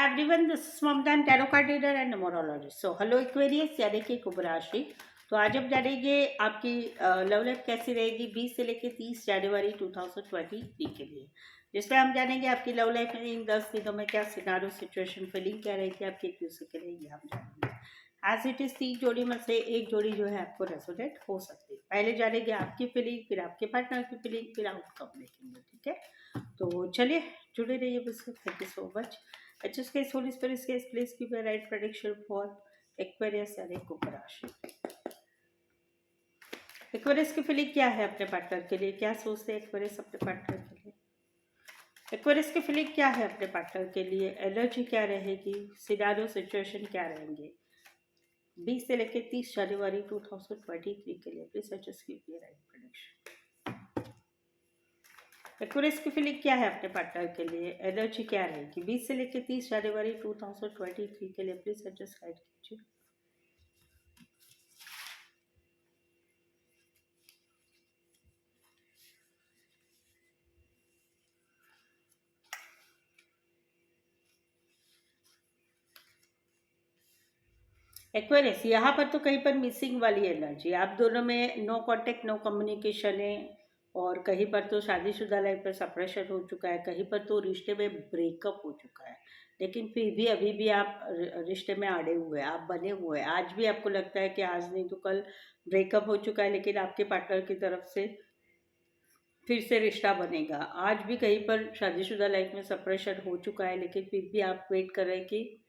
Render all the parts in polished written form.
Everyone, this is Mamta tarot card reader and numerologist. So hello Aquarius, यानी कि कुंभ राशि। तो आज हम जानेंगे आपकी लव लाइफ कैसी रहेगी 20 से लेकर 30 जनवरी 2023 के लिए, जिसमें हम जानेंगे आपकी लव लाइफ में इन 10 दिनों में क्या सिनारियो सिचुएशन फीलिंग क्या रहेगी आपकी एक दूसरे के लिए, ये हम जानेंगे। एज इट इज 3 जोड़ी में से एक जोड़ी जो है आपको रेजोनेट हो सकती है। पहले जानेंगे आपकी फीलिंग, फिर आपके पार्टनर की फीलिंग, फिर आउटकम देखेंगे। ठीक है, तो चलिए जुड़े रहिए मुझसे। Thank you so much. I just guys, Holy Spirit, guys, please give me a right prediction for Aquarius यानी कुंभ राशि। एक्वेरियस की फीलिंग क्या है अपने पार्टनर के लिए, क्या सोचते हैं एक्वेरियस अपने पार्टनर के लिए? एक्वेरियस की फीलिंग क्या है अपने पार्टनर के लिए, एनर्जी क्या रहेगी, सिनारियो सिचुएशन क्या रहेंगे 20 से लेकर 30 जनवरी 2023 के लिए? Please just give me right prediction. Aquarius की फीलिंग क्या है अपने पार्टनर के लिए, एनर्जी क्या रहेगी 20 से लेकर 30 जनवरी 2023 के लिए? प्लीज जस्ट गाइड कीजिए। एक्वेरियस, यहाँ पर तो कहीं पर मिसिंग वाली एनर्जी, आप दोनों में नो कांटेक्ट नो कम्युनिकेशन है, और कहीं पर तो शादीशुदा लाइफ पर सेपरेशन हो चुका है, कहीं पर तो रिश्ते में ब्रेकअप हो चुका है, लेकिन फिर भी अभी भी आप रिश्ते में अड़े हुए हैं, आप बने हुए हैं। आज भी आपको लगता है कि आज नहीं तो कल ब्रेकअप हो चुका है, लेकिन आपके पार्टनर की तरफ से फिर से रिश्ता बनेगा। आज भी कहीं पर शादीशुदा लाइफ में सेपरेशन हो चुका है, लेकिन फिर भी आप वेट कर रहे हैं कि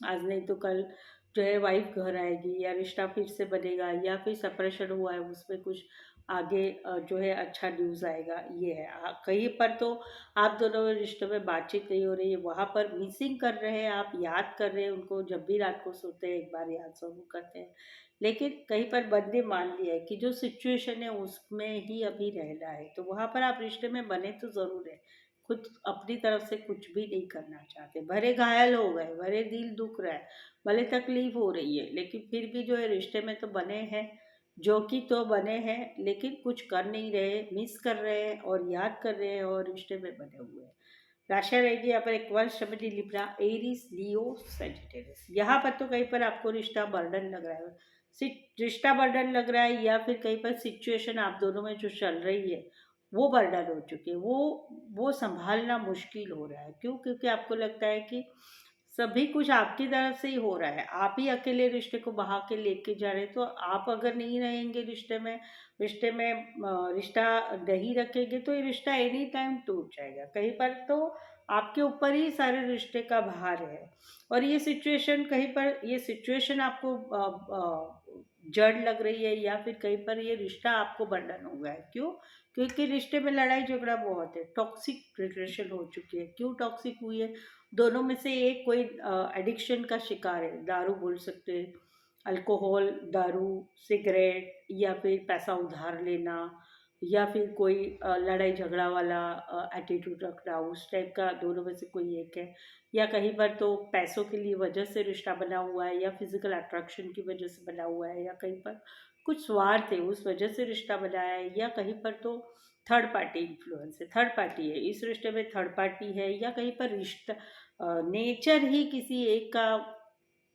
आज नहीं तो कल जो है वाइफ घर आएगी, या रिश्ता फिर से बनेगा, या फिर सेपरेशन हुआ है उसमें कुछ आगे जो है अच्छा न्यूज़ आएगा। ये है कहीं पर तो आप दोनों में रिश्तों में बातचीत नहीं हो रही है, वहाँ पर मिसिंग कर रहे हैं, आप याद कर रहे हैं उनको, जब भी रात को सोते हैं एक बार याद ज़रूर करते हैं, लेकिन कहीं पर बंदे मान लिया है कि जो सिचुएशन है उसमें ही अभी रहना है, तो वहाँ पर आप रिश्ते में बने तो ज़रूर है, खुद अपनी तरफ से कुछ भी नहीं करना चाहते, भले घायल हो गए, भले दिल दुख रहा है, भले तकलीफ हो रही है, लेकिन फिर भी जो है रिश्ते में तो बने हैं, जो कि तो बने हैं, लेकिन कुछ कर नहीं रहे, मिस कर रहे हैं और याद कर रहे हैं और रिश्ते में बने हुए हैं। राशि रहेगी यहाँ पर एक वर्ष शमिनी लिब्रा एरीज लियो सेजिटेरियस। यहाँ पर तो कहीं पर आपको रिश्ता बर्डन लग रहा है, रिश्ता बर्डन लग रहा है, या फिर कहीं पर सिचुएशन आप दोनों में जो चल रही है वो बर्डन हो चुकी है, वो संभालना मुश्किल हो रहा है। क्यों? क्योंकि आपको लगता है कि सभी कुछ आपकी तरफ से ही हो रहा है, आप ही अकेले रिश्ते को बहा के लेके जा रहे हैं, तो आप अगर नहीं रहेंगे रिश्ता नहीं रखेंगे तो ये रिश्ता एनी टाइम टूट जाएगा। कहीं पर तो आपके ऊपर ही सारे रिश्ते का भार है, और ये सिचुएशन आपको जड़ लग रही है, या फिर कहीं पर ये रिश्ता आपको बर्डन हो गया है। क्यों? क्योंकि रिश्ते में लड़ाई झगड़ा बहुत है, टॉक्सिक रिलेशन हो चुकी है। क्यों टॉक्सिक हुई है? दोनों में से एक कोई एडिक्शन का शिकार है, दारू बोल सकते हैं, अल्कोहल, दारू, सिगरेट, या फिर पैसा उधार लेना, या फिर कोई लड़ाई झगड़ा वाला एटीट्यूड रखना, उस टाइप का दोनों में से कोई एक है। या कहीं पर तो पैसों के लिए वजह से रिश्ता बना हुआ है, या फिजिकल अट्रैक्शन की वजह से बना हुआ है, या कहीं पर कुछ स्वार्थ है उस वजह से रिश्ता बना है, या कहीं पर तो थर्ड पार्टी इन्फ्लुएंस है, थर्ड पार्टी है इस रिश्ते में, थर्ड पार्टी है, या कहीं पर रिश्ता नेचर ही किसी एक का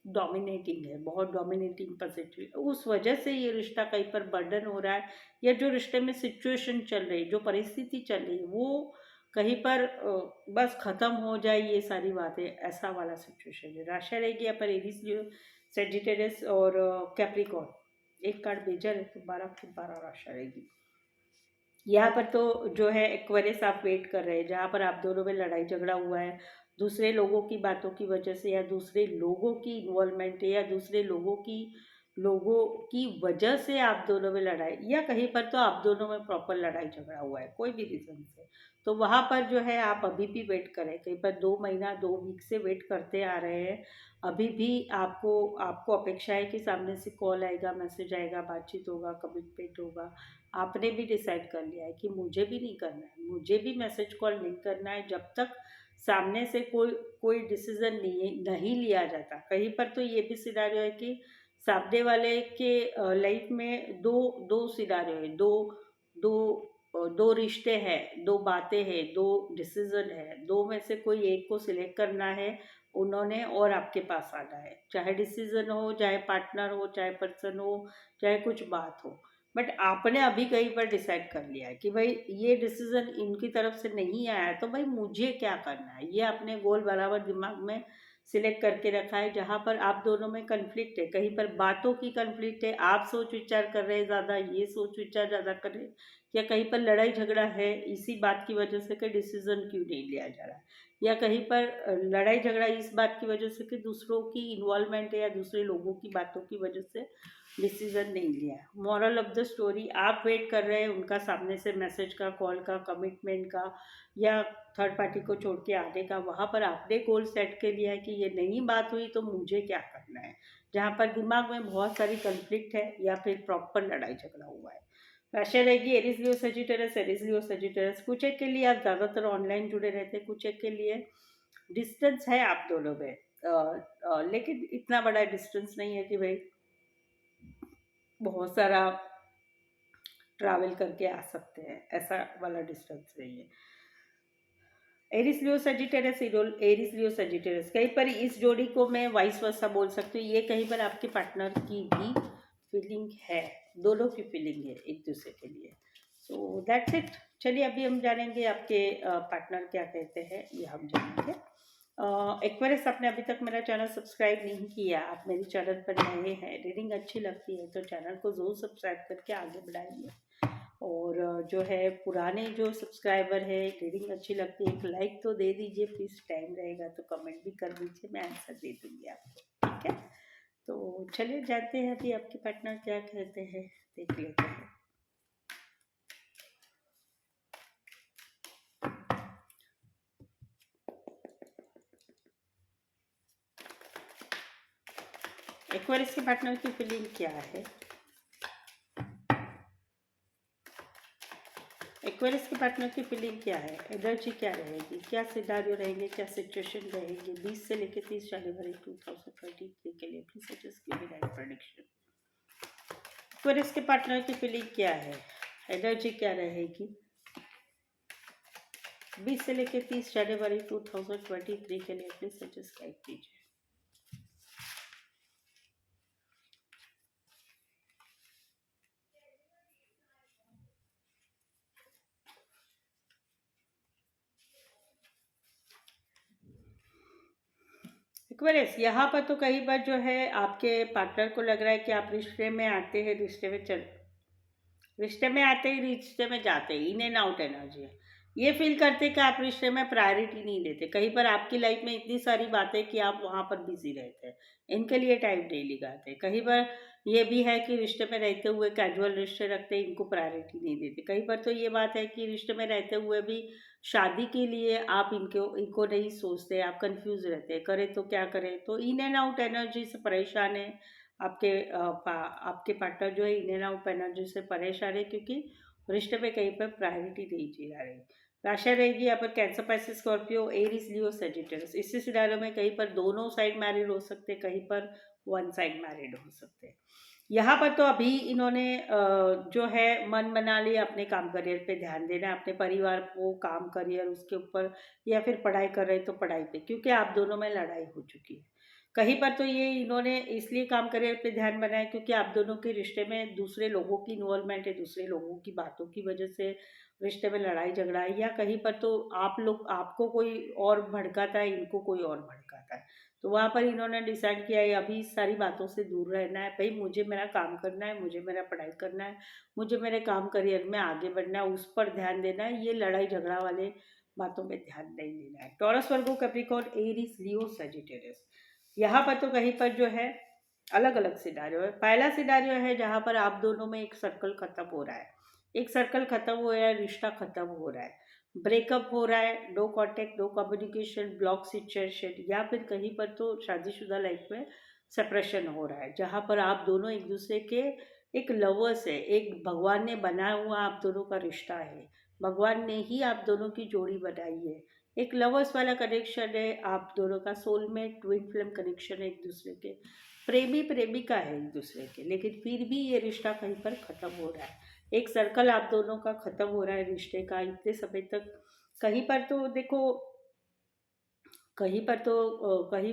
डोमिनेटिंग है, बहुत डोमिनेटिंग पॉजिटिव, उस वजह से ये रिश्ता कहीं पर बर्डन हो रहा है, या जो रिश्ते में सिचुएशन चल रही, जो परिस्थिति चल रही, वो कहीं पर बस खत्म हो जाए, ये सारी बातें, ऐसा वाला सिचुएशन है। राशि रहेगी यहाँ पर एरीज, लियो, सेजिटेरियस और कैप्रिकॉर्न। एक कार्ड बेजर है तो 12 की 12 राशि रहेगी। यहाँ पर तो जो है एक्वेरियस आप वेट कर रहे हैं, जहाँ पर आप दोनों में लड़ाई झगड़ा हुआ है दूसरे लोगों की बातों की वजह से, या दूसरे लोगों की इन्वॉल्वमेंट है, या दूसरे लोगों की वजह से आप दोनों में लड़ाई, या कहीं पर तो आप दोनों में प्रॉपर लड़ाई झगड़ा हुआ है कोई भी रीज़न से, तो वहाँ पर जो है आप अभी भी वेट करें, कहीं पर 2 महीना 2 वीक से वेट करते आ रहे हैं, अभी भी आपको आपको अपेक्षा है कि सामने से कॉल आएगा, मैसेज आएगा, बातचीत होगा, कमिटमेंट होगा। आपने भी डिसाइड कर लिया है कि मुझे भी नहीं करना है, मुझे भी मैसेज कॉल नहीं करना है, जब तक सामने से कोई डिसीजन नहीं लिया जाता। कहीं पर तो ये भी सिनारियो है कि सामने वाले के लाइफ में दो दो सिनारियो है, दो दो दो रिश्ते हैं, दो बातें हैं, दो डिसीजन है, दो में से कोई एक को सिलेक्ट करना है उन्होंने और आपके पास आना है। चाहे डिसीजन हो, चाहे पार्टनर हो, चाहे पर्सन हो, चाहे कुछ बात हो, बट आपने अभी कहीं पर डिसाइड कर लिया है कि भाई ये डिसीजन इनकी तरफ से नहीं आया है, तो भाई मुझे क्या करना है, ये आपने गोल बराबर दिमाग में सिलेक्ट करके रखा है। जहाँ पर आप दोनों में कन्फ्लिक्ट है, कहीं पर बातों की कन्फ्लिक्ट है, आप सोच विचार कर रहे हैं ज़्यादा, ये सोच विचार ज़्यादा कर रहे हैं, या कहीं पर लड़ाई झगड़ा है इसी बात की वजह से कि डिसीजन क्यों नहीं लिया जा रहा है, या कहीं पर लड़ाई झगड़ा इस बात की वजह से कि दूसरों की इन्वॉल्वमेंट है या दूसरे लोगों की बातों की वजह से डिसीजन नहीं लिया। मॉरल ऑफ द स्टोरी, आप वेट कर रहे हैं उनका सामने से मैसेज का, कॉल का, कमिटमेंट का, या थर्ड पार्टी को छोड़ के आने का। वहाँ पर आपने गोल सेट कर लिया है कि ये नहीं बात हुई तो मुझे क्या करना है, जहाँ पर दिमाग में बहुत सारी कन्फ्लिक्ट है या फिर प्रॉपर लड़ाई झगड़ा हुआ है। राशि रहेगी एरीज लियो सजिटेरस, एरीज लियो सजिटेरस। कुछ एक के लिए आप ज़्यादातर ऑनलाइन जुड़े रहते हैं, कुछ एक के लिए डिस्टेंस है आप दोनों में, लेकिन इतना बड़ा डिस्टेंस नहीं है कि भाई बहुत सारा ट्रैवल करके आ सकते हैं, ऐसा वाला डिस्टेंस नहीं है। एरिस लियो सजिटेरस, एरिस लियो सजिटेरस, कहीं पर इस जोड़ी को मैं वाइस वर्सा बोल सकती हूँ। ये कहीं पर आपके पार्टनर की भी फीलिंग है, दोनों की फीलिंग है एक दूसरे के लिए। So that's it. चलिए अभी हम जानेंगे आपके पार्टनर क्या कहते हैं, ये हम जानेंगे। एक्वेरियस, आपने अभी तक मेरा चैनल सब्सक्राइब नहीं किया, आप मेरे चैनल पर नए हैं, रीडिंग अच्छी लगती है तो चैनल को ज़रूर सब्सक्राइब करके आगे बढ़ाइए। और जो है पुराने जो सब्सक्राइबर है, रीडिंग अच्छी लगती है, एक लाइक तो दे दीजिए प्लीज़, टाइम रहेगा तो कमेंट भी कर दीजिए, मैं आंसर दे दूँगी आपको, ठीक है। तो चलिए जानते हैं अभी आपके पार्टनर क्या कहते हैं, देख लेते हैं। एक्वेरियस के पार्टनर की फीलिंग क्या है? एक्वेरियस के पार्टनर की फीलिंग क्या है, एनर्जी क्या रहेगी, क्या सिनारियो रहेंगे, क्या सिचुएशन रहेगी 20 से लेकर 30 जनवरी 2023 के लिए? Please suggest give me right prediction. Aquarius के पार्टनर की फीलिंग क्या है, एनर्जी क्या रहेगी 20 से लेकर 30 जनवरी 2023 के लिए? प्लीज सजेस्ट गाइड कीजिए। एक्वेरियस, यहाँ पर तो कई बार जो है आपके पार्टनर को लग रहा है कि आप रिश्ते में आते हैं, रिश्ते में आते ही रिश्ते में जाते ही, इन एंड आउट एनर्जी है। ये फील करते कि आप रिश्ते में प्रायोरिटी नहीं देते, कहीं पर आपकी लाइफ में इतनी सारी बातें कि आप वहाँ पर बिजी रहते हैं, इनके लिए टाइम नहीं निकालते। कहीं पर ये भी है कि रिश्ते में रहते हुए कैजुअल रिश्ते रखते हैं, इनको प्रायोरिटी नहीं देते। कहीं पर तो ये बात है कि रिश्ते में रहते हुए भी शादी के लिए आप इनको नहीं सोचते, आप कंफ्यूज रहते हैं, करें तो क्या करें। तो इन एंड आउट एनर्जी से परेशान है आपके पार्टनर जो है, इन एंड आउट एनर्जी से परेशान है, क्योंकि रिश्ते में कहीं पर प्रायोरिटी नहीं दी जा रही। राशि रहेगी यहाँ पर cancer, Pisces, Scorpio, Aries, Leo, Sagittarius. इसी सिनारियो में कहीं पर दोनों साइड मैरिड हो सकते हैं, कहीं पर वन साइड मैरिड हो सकते हैं। यहाँ पर तो अभी इन्होंने जो है मन बना लिया अपने काम करियर पे ध्यान देना है, अपने परिवार को, काम करियर उसके ऊपर, या फिर पढ़ाई कर रहे तो पढ़ाई पे, क्योंकि आप दोनों में लड़ाई हो चुकी है। कहीं पर तो ये इन्होंने इसलिए काम करियर पे ध्यान बनाया क्योंकि आप दोनों के रिश्ते में दूसरे लोगों की इन्वॉल्वमेंट है, दूसरे लोगों की बातों की वजह से रिश्ते में लड़ाई झगड़ा है, या कहीं पर तो आप लोग, आपको कोई और भड़काता है, इनको कोई और भड़काता है। तो वहाँ पर इन्होंने डिसाइड किया है अभी इस सारी बातों से दूर रहना है, भाई मुझे मेरा काम करना है, मुझे मेरा पढ़ाई करना है, मुझे मेरे काम करियर में आगे बढ़ना है, उस पर ध्यान देना है, ये लड़ाई झगड़ा वाले बातों में ध्यान नहीं देना है। टॉरस, वर्गो, कैप्रिकॉर्न, एरीज, लियो, सजिटेरियस। यहाँ पर तो कहीं पर जो है अलग अलग सिनारियो है। पहला सिनारियो है जहाँ पर आप दोनों में एक सर्कल खत्म हो रहा है, एक सर्कल खत्म हो रहा है, रिश्ता खत्म हो रहा है, ब्रेकअप हो रहा है, no contact, no communication, block situation, या फिर कहीं पर तो शादीशुदा लाइफ में सेपरेशन हो रहा है, जहाँ पर आप दोनों एक दूसरे के एक लवर्स है, एक भगवान ने बनाया हुआ आप दोनों का रिश्ता है, भगवान ने ही आप दोनों की जोड़ी बनाई है, एक लवर्स वाला कनेक्शन है, आप दोनों का सोलमेट ट्विन फ्लेम कनेक्शन है, एक दूसरे के प्रेमी प्रेमिका है एक दूसरे के, लेकिन फिर भी ये रिश्ता कहीं पर ख़त्म हो रहा है। एक सर्कल आप दोनों का खत्म हो रहा है रिश्ते का इतने समय तक। कहीं पर तो देखो, कहीं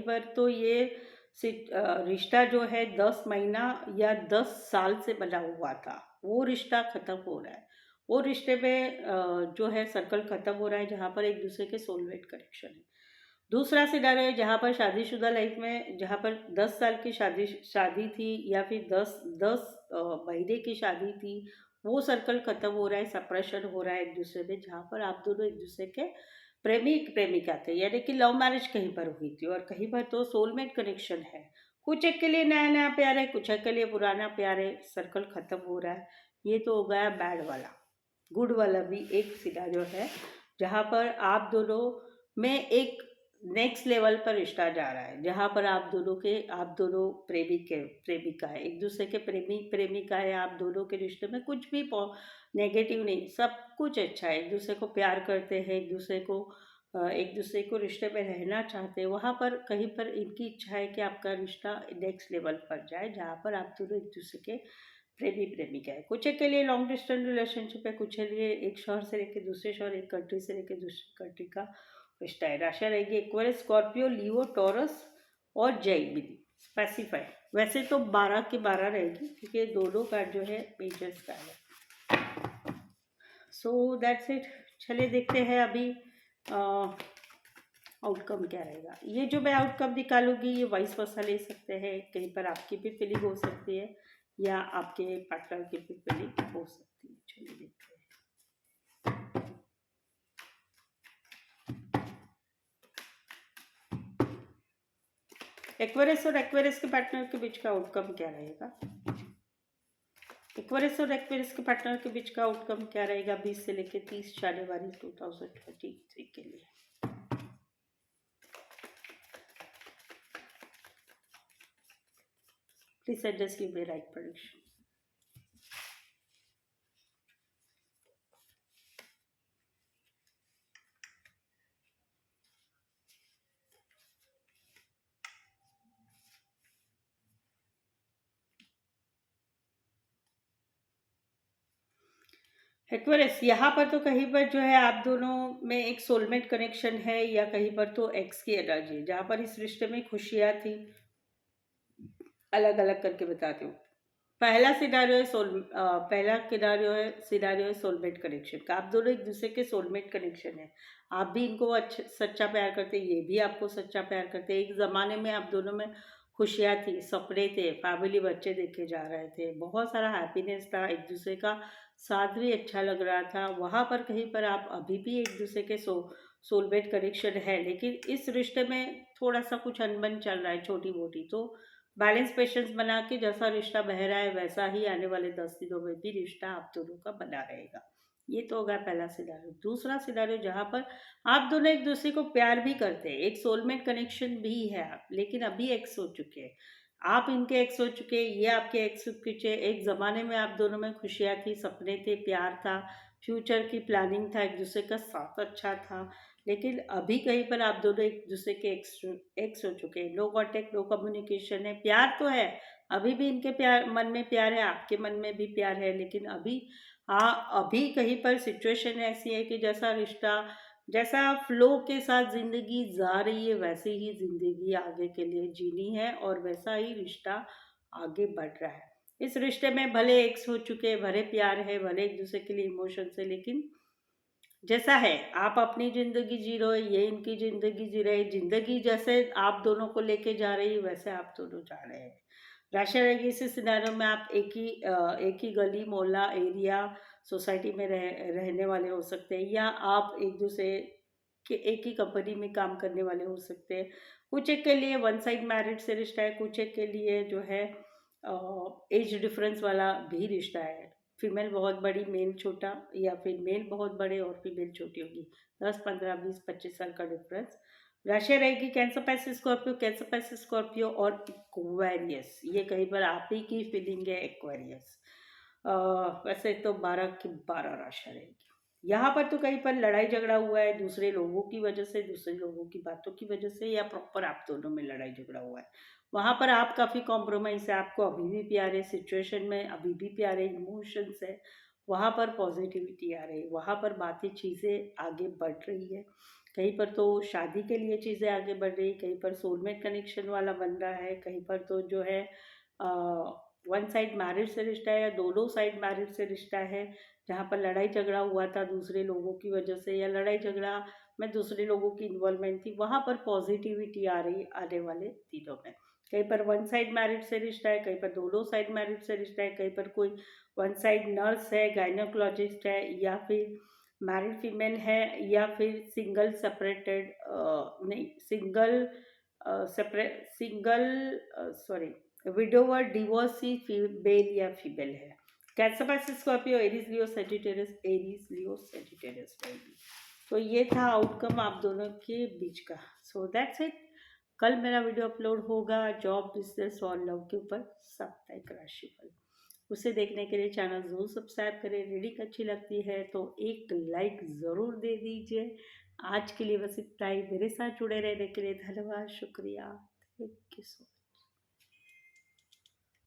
पर तो ये रिश्ता जो है 10 महीना या 10 साल से बना हुआ था, वो रिश्ता खत्म हो रहा है। वो रिश्ते में जो है सर्कल खत्म हो रहा है जहाँ पर एक दूसरे के सोलमेट कनेक्शन है। दूसरा सिनारियो है जहाँ पर शादीशुदा लाइफ में, जहाँ पर 10 साल की शादी शादी थी या फिर दस दस महीने की शादी थी, वो सर्कल खत्म हो रहा है, सेपरेशन हो रहा है एक दूसरे में, जहाँ पर आप दोनों एक दूसरे के प्रेमी प्रेमिका थे, यानी कि लव मैरिज कहीं पर हुई थी, और कहीं पर तो सोलमेट कनेक्शन है। कुछ एक के लिए नया नया प्यार है, कुछ एक के लिए पुराना प्यार है, सर्कल खत्म हो रहा है। ये तो हो गया बैड वाला। गुड वाला भी एक सिनारियो है जहाँ पर में एक नेक्स्ट लेवल पर रिश्ता जा रहा है, जहाँ पर आप दोनों प्रेमिका है, एक दूसरे के प्रेमी प्रेमिका है, आप दोनों के रिश्ते में कुछ भी नेगेटिव नहीं, सब कुछ अच्छा है, एक दूसरे को प्यार करते हैं, एक दूसरे को रिश्ते में रहना चाहते हैं। वहाँ पर कहीं पर इनकी इच्छा है कि आपका रिश्ता नेक्स्ट लेवल पर जाए, जहाँ पर आप दोनों एक दूसरे के प्रेमी प्रेमिका है। कुछ के लिए लॉन्ग डिस्टेंस रिलेशनशिप है, कुछ के लिए एक शहर से लेकर दूसरे शहर, एक कंट्री से लेकर दूसरी कंट्री का रिश्ता है। राशि रहेगी एक्वेरियस, स्कॉर्पियो, लियो, टॉरस और जेमिनी। स्पेसिफाई वैसे तो 12 के 12 रहेगी, क्योंकि ये दोनों कार्ड जो है मेजर स्टार है। So that's it. चलिए देखते हैं अभी आउटकम क्या रहेगा। ये जो मैं आउटकम निकालूंगी ये वाइस वर्सा ले सकते हैं, कहीं पर आपकी भी फीलिंग हो सकती है या आपके पार्टनर की भी फीलिंग हो सकती है। चलिए देखते हैं। एक्वेरियस और एक्वेरियस के पार्टनर के बीच का आउटकम क्या रहेगा? एक्वेरियस और एक्वेरियस के पार्टनर के बीच का आउटकम क्या रहेगा 20 से लेकर 30 जनवरी 2023 के लिए? Please suggest give me right prediction. Aquarius, यहाँ पर तो कहीं पर जो है आप दोनों में एक सोलमेट कनेक्शन है, या कहीं पर तो एक्स की एनर्जी है, जहाँ पर इस रिश्ते में खुशियाँ थी। अलग अलग करके बताती हूँ। पहला सिनारियो है सोलमेट कनेक्शन का। आप दोनों एक दूसरे के सोलमेट कनेक्शन है। आप भी इनको अच्छा सच्चा प्यार करते, ये भी आपको सच्चा प्यार करते। एक ज़माने में आप दोनों में खुशियाँ थी, सपने थे, फैमिली, बच्चे देखे जा रहे थे, बहुत सारा हैप्पीनेस था, एक दूसरे का साथ भी अच्छा लग रहा था। वहाँ पर कहीं पर आप अभी भी एक दूसरे के सोलमेट कनेक्शन है, लेकिन इस रिश्ते में थोड़ा सा कुछ अनबन चल रहा है, छोटी मोटी। तो बैलेंस पेशेंस बना के जैसा रिश्ता बह रहा है वैसा ही आने वाले 10 दिनों में भी रिश्ता आप दोनों का बना रहेगा। ये तो होगा पहला सिनारियो। दूसरा सिनारियो जहाँ पर आप दोनों एक दूसरे को प्यार भी करते हैं, एक सोलमेट कनेक्शन भी है, लेकिन अभी एक्स हो चुके हैं। आप इनके एक्स हो चुके हैं, ये आपके एक्स हो चुके हैं। एक ज़माने में आप दोनों में खुशियाँ थी, सपने थे, प्यार था, फ्यूचर की प्लानिंग था, एक दूसरे का साथ अच्छा था। लेकिन अभी कहीं पर आप दोनों एक दूसरे के एक्स हो चुके हैं। नो कांटेक्ट, नो कम्युनिकेशन है। प्यार तो है, अभी भी इनके प्यार मन में प्यार है, आपके मन में भी प्यार है, लेकिन अभी अभी कहीं पर सिचुएशन ऐसी है कि जैसा फ्लो के साथ जिंदगी जा रही है, वैसे ही जिंदगी आगे के लिए जीनी है, और वैसा ही रिश्ता आगे बढ़ रहा है। इस रिश्ते में भले एक्स हो चुके हैं, भले प्यार है, भले एक दूसरे के लिए इमोशंस है, लेकिन जैसा है आप अपनी ज़िंदगी जी रहे हो, ये इनकी ज़िंदगी जी रहे, ज़िंदगी जैसे आप दोनों को लेके जा रही है वैसे आप दोनों जा रहे हैं। राशि रहेगी इसी सिनेरियो में आप एक ही गली, मोहल्ला, एरिया, सोसाइटी में रहने वाले हो सकते हैं, या आप एक दूसरे के एक ही कंपनी में काम करने वाले हो सकते हैं। कुछ एक के लिए वन साइड मैरिज से रिश्ता है, कुछ एक के लिए जो है एज डिफरेंस वाला भी रिश्ता है। फीमेल बहुत बड़ी, मेल छोटा, या फिर मेल बहुत बड़े और फीमेल छोटी होगी। 10, 15, 20, 25 साल का डिफरेंस। राशि रहेगी cancer, passive Scorpio, cancer, passive Scorpio और इक्वेरियस। ये कहीं पर आप ही की फीलिंग है, इक्वेरियस। वैसे तो 12 की 12 राशि रहेगी। यहाँ पर तो कहीं पर लड़ाई झगड़ा हुआ है, दूसरे लोगों की वजह से, दूसरे लोगों की बातों की वजह से, या प्रॉपर आप दोनों में लड़ाई झगड़ा हुआ है। वहाँ पर आप काफ़ी कॉम्प्रोमाइज़ है, आपको अभी भी प्यार है, सिचुएशन में अभी भी प्यार है, इमोशंस है। वहाँ पर पॉजिटिविटी आ रही है, वहाँ पर बातें चीज़ें आगे बढ़ रही है। कहीं पर तो शादी के लिए चीज़ें आगे बढ़ रही, कहीं पर सोलमेट कनेक्शन वाला बन रहा है, कहीं पर तो जो है वन साइड मैरिज से रिश्ता है या दोनों साइड मैरिज से रिश्ता है, जहाँ पर लड़ाई झगड़ा हुआ था दूसरे लोगों की वजह से या लड़ाई झगड़ा में दूसरे लोगों की इन्वॉल्वमेंट थी, वहाँ पर पॉजिटिविटी आ रही आने वाले दिनों में। कहीं पर वन साइड मैरिज से रिश्ता है, कहीं पर दोनों साइड मैरिज से रिश्ता है, कहीं पर कोई वन साइड नर्स है, गायनोकोलॉजिस्ट है, या फिर मैरिड फीमेल है, या फिर सिंगल सेपरेटेड नहीं single separate single sorry widower divorcee male या फीमेल है। Cancer by Scorpio, Aries Leo Sagittarius, Aries Leo Sagittarius रहेगी। तो ये था आउटकम आप दोनों के बीच का। So that's it. कल मेरा वीडियो अपलोड होगा जॉब, बिजनेस और लव के ऊपर साप्ताहिक राशिफल। उसे देखने के लिए चैनल ज़रूर सब्सक्राइब करें। रीडिंग अच्छी लगती है तो एक लाइक ज़रूर दे दीजिए। आज के लिए बस इतना ही। मेरे साथ जुड़े रहने के लिए धन्यवाद, शुक्रिया। Thank you so much.